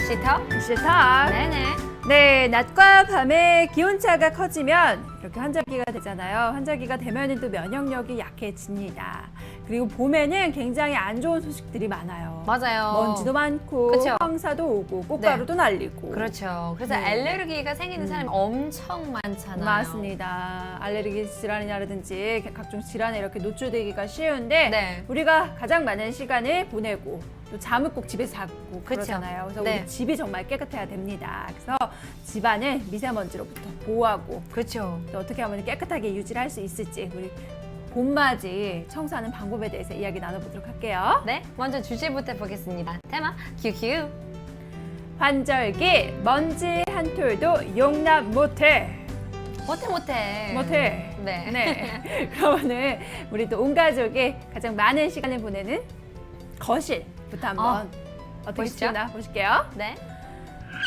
이슈톡. 네네. 네, 낮과 밤의 기온차가 커지면 이렇게 환절기가 되잖아요. 환절기가 되면 또 면역력이 약해집니다. 그리고 봄에는 굉장히 안 좋은 소식들이 많아요. 맞아요. 먼지도 많고 그쵸? 황사도 오고 꽃가루도 날리고. 그렇죠. 그래서 네. 알레르기가 생기는 사람이 엄청 많잖아요. 맞습니다. 알레르기 질환이라든지 각종 질환에 이렇게 노출되기가 쉬운데 네. 우리가 가장 많은 시간을 보내고 또 잠을 꼭 집에서 자고 그쵸. 그러잖아요. 그래서 네. 우리 집이 정말 깨끗해야 됩니다. 그래서 집안을 미세먼지로부터 보호하고 그렇죠. 또 어떻게 하면 깨끗하게 유지를 할 수 있을지 우리 봄맞이 청소하는 방법에 대해서 이야기 나눠보도록 할게요. 네, 먼저 주제부터 보겠습니다. 테마 큐큐. 환절기 먼지 한 톨도 용납 못해. 못해. 네. 네. 그러면은 우리 또 온 가족이 가장 많은 시간을 보내는 거실부터 한번 어떻게 보시죠. 지나 보실게요. 네.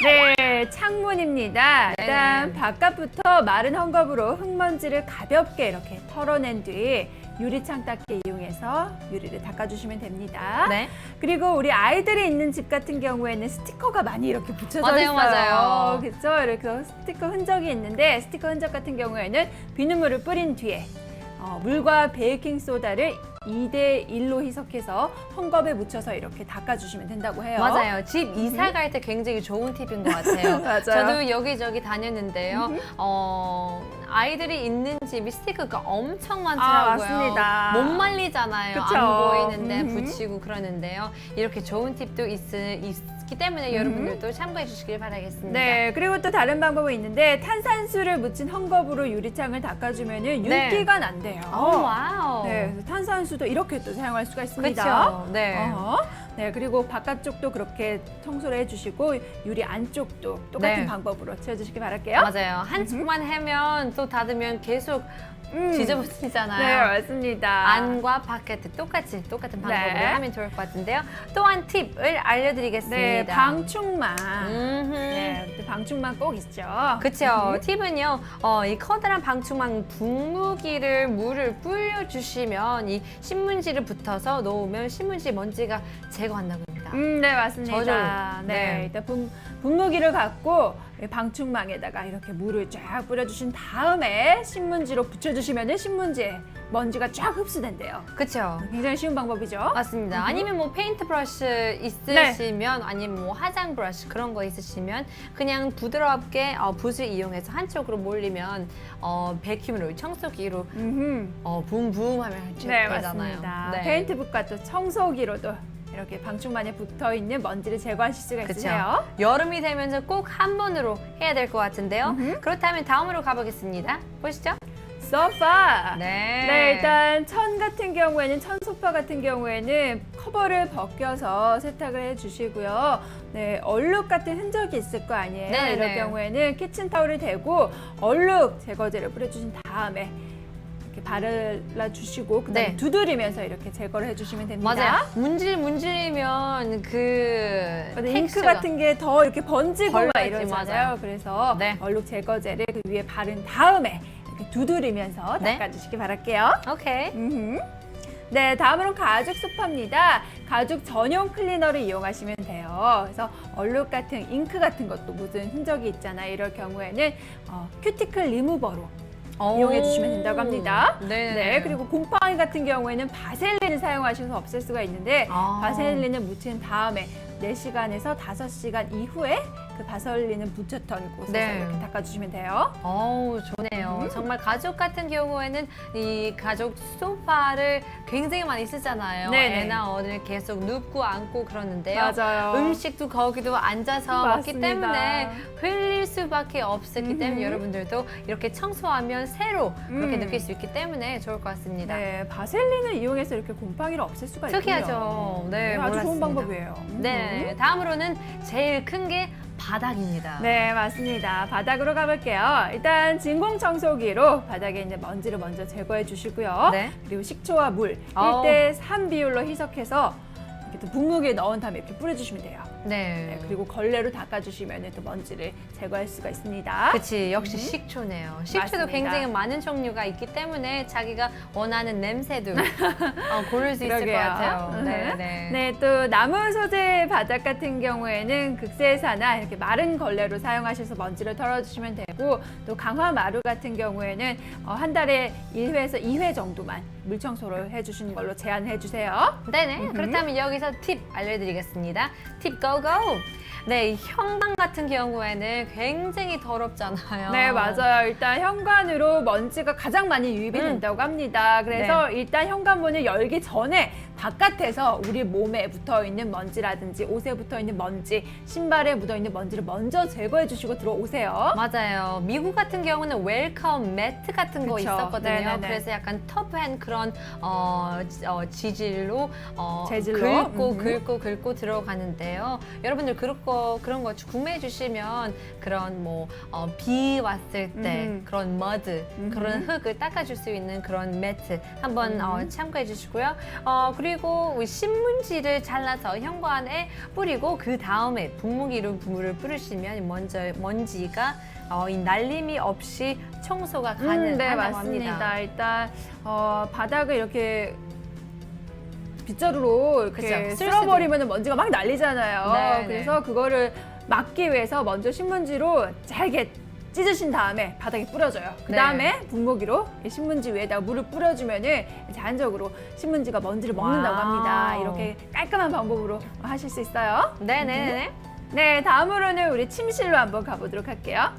네, 창문입니다. 네. 일단 바깥부터 마른 헝겊으로 흙먼지를 가볍게 이렇게 털어낸 뒤 유리창 닦기 이용해서 유리를 닦아주시면 됩니다. 네. 그리고 우리 아이들이 있는 집 같은 경우에는 스티커가 많이 이렇게 붙여져 맞아요, 있어요. 맞아요. 그렇죠? 이렇게 스티커 흔적이 있는데 스티커 흔적 같은 경우에는 비눗물을 뿌린 뒤에 물과 베이킹 소다를 2대1로 희석해서 헝겊에 묻혀서 이렇게 닦아주시면 된다고 해요. 맞아요. 집 이사 갈 때 굉장히 좋은 팁인 것 같아요. 맞아요. 저도 여기저기 다녔는데요. 아이들이 있는 집이 스티커가 엄청 많더라고요. 맞습니다. 못 말리잖아요. 그쵸. 안 보이는데 붙이고 그러는데요. 이렇게 좋은 팁도 있기 때문에 여러분들도 참고해 주시길 바라겠습니다. 네, 그리고 또 다른 방법은 있는데 탄산수를 묻힌 헝겊으로 유리창을 닦아주면 네. 윤기가 난대요. 와우. 네, 그래서 탄산수도 이렇게 또 사용할 수가 있습니다. 그렇죠. 네. 네, 그리고 바깥쪽도 그렇게 청소를 해주시고 유리 안쪽도 똑같은 네. 방법으로 채워주시기 바랄게요. 맞아요. 한쪽만 하면 또 닫으면 계속 지저분해지잖아요. 네, 맞습니다. 안과 바깥에 똑같은 방법으로 네. 하면 좋을 것 같은데요. 또한 팁을 알려드리겠습니다. 네, 방충망. 음흠. 네, 방충망 꼭 있죠. 그렇죠. 팁은요. 이 커다란 방충망 분무기를 물을 불려주시면 이 신문지를 붙어서 놓으면 신문지 먼지가 제거한다고 합니다. 네, 맞습니다. 저절로. 네, 네. 일단 분무기를 갖고 방충망에다가 이렇게 물을 쫙 뿌려주신 다음에 신문지로 붙여주시면 신문지에 먼지가 쫙 흡수된대요. 그렇죠. 굉장히 쉬운 방법이죠. 맞습니다. 아니면 뭐 페인트 브러쉬 있으시면 아니면 뭐 화장 브러쉬 그런 거 있으시면 그냥 부드럽게 붓을 이용해서 한쪽으로 몰리면 베큐으로 청소기로 붐붐 하면 네, 되잖아요. 맞습니다. 네. 페인트붓과 또 청소기로도 이렇게 방충망에 붙어있는 먼지를 제거하실 수가 있으세요. 그렇죠. 여름이 되면서 꼭 한 번으로 해야 될 것 같은데요. 그렇다면 다음으로 가보겠습니다. 보시죠. 소파. 네. 네, 일단 천 같은 경우에는 천 소파 같은 경우에는 커버를 벗겨서 세탁을 해주시고요. 네, 얼룩 같은 흔적이 있을 거 아니에요. 네, 이럴 네. 경우에는 키친타올을 대고 얼룩 제거제를 뿌려주신 다음에 이렇게 발라주시고 그다음에 네. 두드리면서 이렇게 제거를 해주시면 됩니다. 맞아요. 문지르면 그 잉크 텍스처가 같은 게 더 이렇게 번지고 막 벌레지, 이러잖아요. 맞아요. 그래서 네. 얼룩 제거제를 그 위에 바른 다음에 이렇게 두드리면서 네. 닦아주시기 바랄게요. 오케이. 네, 다음으로 가죽 소파입니다. 가죽 전용 클리너를 이용하시면 돼요. 그래서 얼룩 같은 잉크 같은 것도 묻은 흔적이 있잖아요. 이럴 경우에는 큐티클 리무버로 이용해 주시면 된다고 합니다. 네네. 네, 그리고 곰팡이 같은 경우에는 바셀린을 사용하셔서 없앨 수가 있는데 바셀린을 묻힌 다음에 4시간에서 5시간 이후에 그 바셀린을 붙였던 곳에서 네. 이렇게 닦아주시면 돼요. 어우, 좋네요. 정말 가족 같은 경우에는 이 가족 소파를 굉장히 많이 쓰잖아요. 네네. 애나 어른을 계속 눕고 앉고 그러는데요. 맞아요. 음식도 거기도 앉아서 먹기 맞습니다. 때문에 흘릴 수밖에 없었기 때문에 여러분들도 이렇게 청소하면 새로 그렇게 느낄 수 있기 때문에 좋을 것 같습니다. 네, 바셀린을 이용해서 이렇게 곰팡이를 없앨 수가 있군요. 특이하죠. 네, 아주 좋은 몰랐습니다. 방법이에요. 네, 다음으로는 제일 큰 게 바닥입니다. 네, 맞습니다. 바닥으로 가볼게요. 일단 진공 청소기로 바닥에 있는 먼지를 먼저 제거해 주시고요. 네. 그리고 식초와 물 아우. 1대3 비율로 희석해서 이렇게 또 분무기에 넣은 다음에 이렇게 뿌려주시면 돼요. 네. 네, 그리고 걸레로 닦아주시면 또 먼지를 제거할 수가 있습니다. 그치, 역시 식초네요. 식초도 맞습니다. 굉장히 많은 종류가 있기 때문에 자기가 원하는 냄새도 고를 수 있을 것 그러게요. 같아요. 네, 네. 네, 또 나무 소재 바닥 같은 경우에는 극세사나 이렇게 마른 걸레로 사용하셔서 먼지를 털어주시면 되고, 또 강화 마루 같은 경우에는 한 달에 1회에서 2회 정도만 물 청소를 해주시는 걸로 제한해 주세요. 네네. 그렇다면 여기서 팁 알려드리겠습니다. 팁 고고! 네, 이 현관 같은 경우에는 굉장히 더럽잖아요. 네, 맞아요. 일단 현관으로 먼지가 가장 많이 유입이 된다고 합니다. 그래서 일단 현관문을 열기 전에 바깥에서 우리 몸에 붙어 있는 먼지라든지 옷에 붙어 있는 먼지, 신발에 묻어 있는 먼지를 먼저 제거해 주시고 들어오세요. 맞아요. 미국 같은 경우는 웰컴 매트 같은 거 그쵸. 있었거든요. 네네네. 그래서 약간 터프한 그런 지질로 재질로? 긁고 들어가는데요. 여러분들 그런 거 구매해 주시면 그런 비 왔을 때 그런 머드, 그런 흙을 닦아줄 수 있는 그런 매트 한번 참고해 주시고요. 그리고 우리 신문지를 잘라서 현관에 뿌리고 그 다음에 분무기로 물을 뿌리시면 먼지가 이 날림이 없이 청소가 가능하다고 네, 맞습니다. 합니다. 일단 바닥을 이렇게 빗자루로 이렇게 그쵸. 쓸어버리면 먼지가 막 날리잖아요. 네, 그래서 그거를 막기 위해서 먼저 신문지로 잘게 찢으신 다음에 바닥에 뿌려줘요. 그 다음에 분무기로 이 신문지 위에다가 물을 뿌려주면은 자연적으로 신문지가 먼지를 먹는다고 와우. 합니다. 이렇게 깔끔한 방법으로 하실 수 있어요. 네네네. 네, 다음으로는 우리 침실로 한번 가보도록 할게요.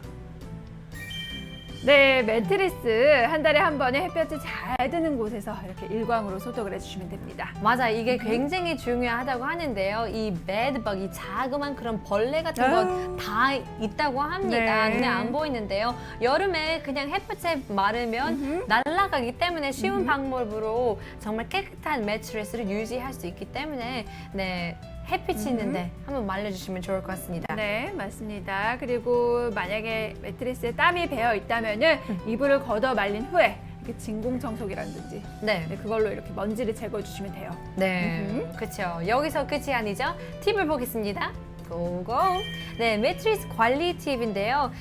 네, 매트리스 한 달에 한 번에 햇볕이 잘 드는 곳에서 이렇게 일광으로 소독을 해주시면 됩니다. 맞아, 이게 굉장히 중요하다고 하는데요. 이 베드버그, 이 자그만 그런 벌레 같은 건 다 있다고 합니다. 네. 눈에 안 보이는데요. 여름에 그냥 햇볕에 마르면 날아가기 때문에 쉬운 방법으로 정말 깨끗한 매트리스를 유지할 수 있기 때문에 네. 햇빛이 있는데 한번 말려주시면 좋을 것 같습니다. 네, 맞습니다. 그리고 만약에 매트리스에 땀이 배어 있다면은 이불을 걷어 말린 후에 이렇게 진공 청소기라든지 네. 그걸로 이렇게 먼지를 제거해 주시면 돼요. 네, 그렇죠. 여기서 끝이 아니죠. 팁을 보겠습니다. 고고. 네, 매트리스 관리 팁인데요.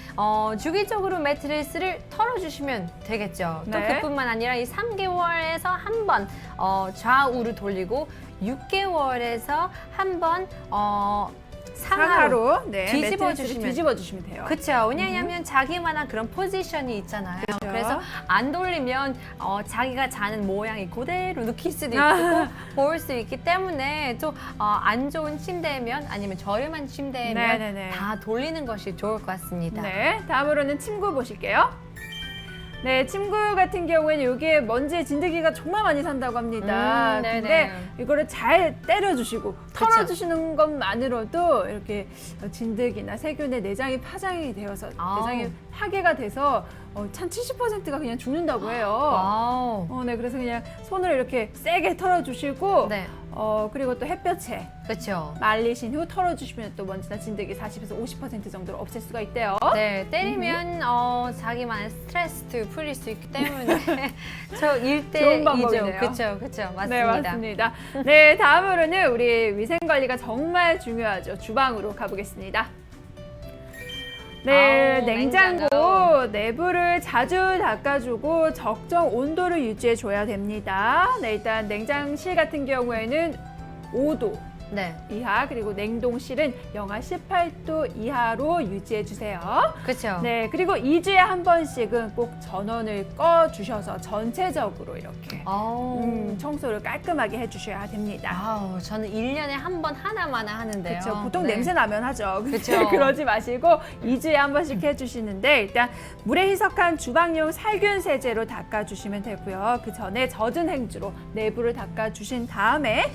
주기적으로 매트리스를 털어주시면 되겠죠. 또 네. 그뿐만 아니라 이 3개월에서 한 번 좌우로 돌리고 6개월에서 한 번 상하로 네, 뒤집어 매트리스를 주시면. 뒤집어 주시면 돼요. 그렇죠. 왜냐하면 자기만한 그런 포지션이 있잖아요. 그쵸. 그래서 안 돌리면 자기가 자는 모양이 그대로 느낄 수도 있고 보일 수 있기 때문에 또 안 좋은 침대면 아니면 저렴한 침대면 네네네. 다 돌리는 것이 좋을 것 같습니다. 네, 다음으로는 침구 보실게요. 네, 침구 같은 경우에는 여기에 먼지에 진드기가 정말 많이 산다고 합니다. 네네. 근데 이거를 잘 때려주시고 털어주시는 것만으로도 이렇게 진드기나 세균의 내장이 파장이 되어서 아우. 내장이 파괴가 돼서 한 70%가 그냥 죽는다고 해요. 와우. 네, 그래서 그냥 손으로 이렇게 세게 털어주시고 네, 그리고 또 햇볕에 그렇죠. 말리신 후 털어주시면 또 먼지나 진드기 40에서 50% 정도로 없앨 수가 있대요. 네, 때리면 자기만의 스트레스도 풀릴 수 있기 때문에 저 일대 좋은 방법이네요. 그렇죠, 그렇죠, 맞습니다. 네, 맞습니다. 네, 다음으로는 우리 위생 관리가 정말 중요하죠. 주방으로 가보겠습니다. 네, 아우, 냉장고 내부를 자주 닦아주고 적정 온도를 유지해줘야 됩니다. 네, 일단 냉장실 같은 경우에는 5도 네, 이하, 그리고 냉동실은 영하 18도 이하로 유지해주세요. 그렇죠. 네, 그리고 2주에 한 번씩은 꼭 전원을 꺼주셔서 전체적으로 이렇게 청소를 깔끔하게 해주셔야 됩니다. 아우, 저는 1년에 한 번 하나만 하는데요. 그렇죠. 보통 네. 냄새 나면 하죠. 근데 그쵸. 그러지 마시고 2주에 한 번씩 해주시는데 일단 물에 희석한 주방용 살균 세제로 닦아주시면 되고요. 그 전에 젖은 행주로 내부를 닦아주신 다음에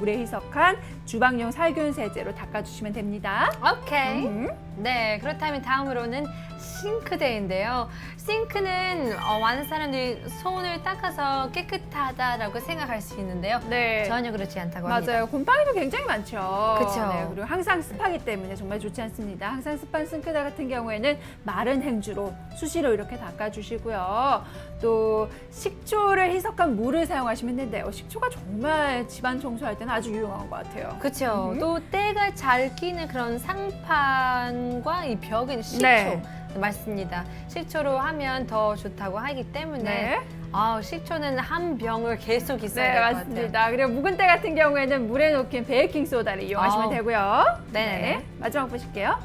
물에 희석한 주방용 살균 세제로 닦아주시면 됩니다. 오케이. 네, 그렇다면 다음으로는 싱크대인데요. 싱크는 많은 사람들이 손을 닦아서 깨끗하다라고 생각할 수 있는데요. 네. 전혀 그렇지 않다고 합니다. 맞아요. 곰팡이도 굉장히 많죠. 그쵸. 네, 그리고 항상 습하기 때문에 정말 좋지 않습니다. 항상 습한 싱크대 같은 경우에는 마른 행주로 수시로 이렇게 닦아주시고요. 또 식초를 희석한 물을 사용하시면 되는데요. 식초가 정말 집안 청소할 때는 아주 유용한 것 같아요. 그렇죠. 또 때가 잘 끼는 그런 상판과 이 벽은 식초. 네. 맞습니다. 식초로 하면 더 좋다고 하기 때문에 네. 식초는 한 병을 계속 있어야 네, 될 것 같아요. 맞습니다. 그리고 묵은 때 같은 경우에는 물에 녹인 베이킹 소다를 이용하시면 아우. 되고요. 네네. 마지막 보실게요.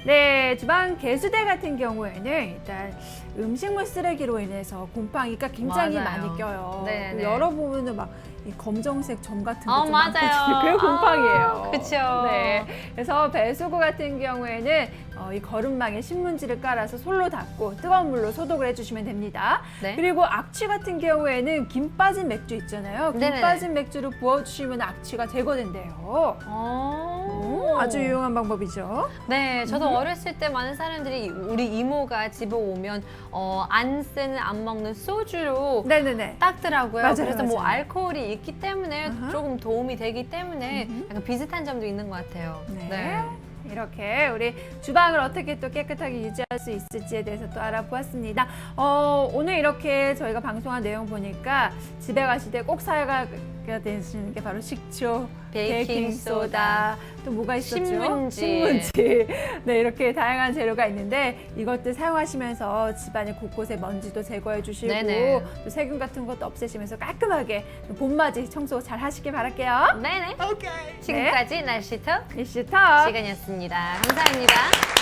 네, 주방 개수대 같은 경우에는 일단 음식물 쓰레기로 인해서 곰팡이가 굉장히 맞아요. 많이 껴요. 네네. 그리고 열어보면은 막 이 검정색 점 같은 거 좀 맞아요. 많거든요. 그게 곰팡이에요. 그쵸. 네, 그래서 배수구 같은 경우에는 이 거름망에 신문지를 깔아서 솔로 닦고 뜨거운 물로 소독을 해주시면 됩니다. 네. 그리고 악취 같은 경우에는 김 빠진 맥주 있잖아요. 김 네네네. 빠진 맥주를 부어주시면 악취가 제거된대요. 아주 유용한 방법이죠. 네, 저도 어렸을 때 많은 사람들이 우리 이모가 집에 오면 안 쓰는, 안 먹는 소주로 네네네. 닦더라고요. 맞아요, 그래서 뭐 맞아요. 알코올이 있기 때문에 아하. 조금 도움이 되기 때문에 음흠. 약간 비슷한 점도 있는 것 같아요. 네. 이렇게 우리 주방을 어떻게 또 깨끗하게 유지할 수 있을지에 대해서 또 알아보았습니다. 오늘 이렇게 저희가 방송한 내용 보니까 집에 가실 때 꼭 사야가 되시는 게 바로 식초, 베이킹소다, 또 뭐가 있었죠? 신문지. 네, 이렇게 다양한 재료가 있는데 이것들 사용하시면서 집안의 곳곳에 먼지도 제거해 주시고 네네. 또 세균 같은 것도 없애시면서 깔끔하게 봄맞이 청소 잘 하시길 바랄게요. 네네. 오케이. 지금까지 날씨톡 이슈 턱. 시간이었습니다. 감사합니다.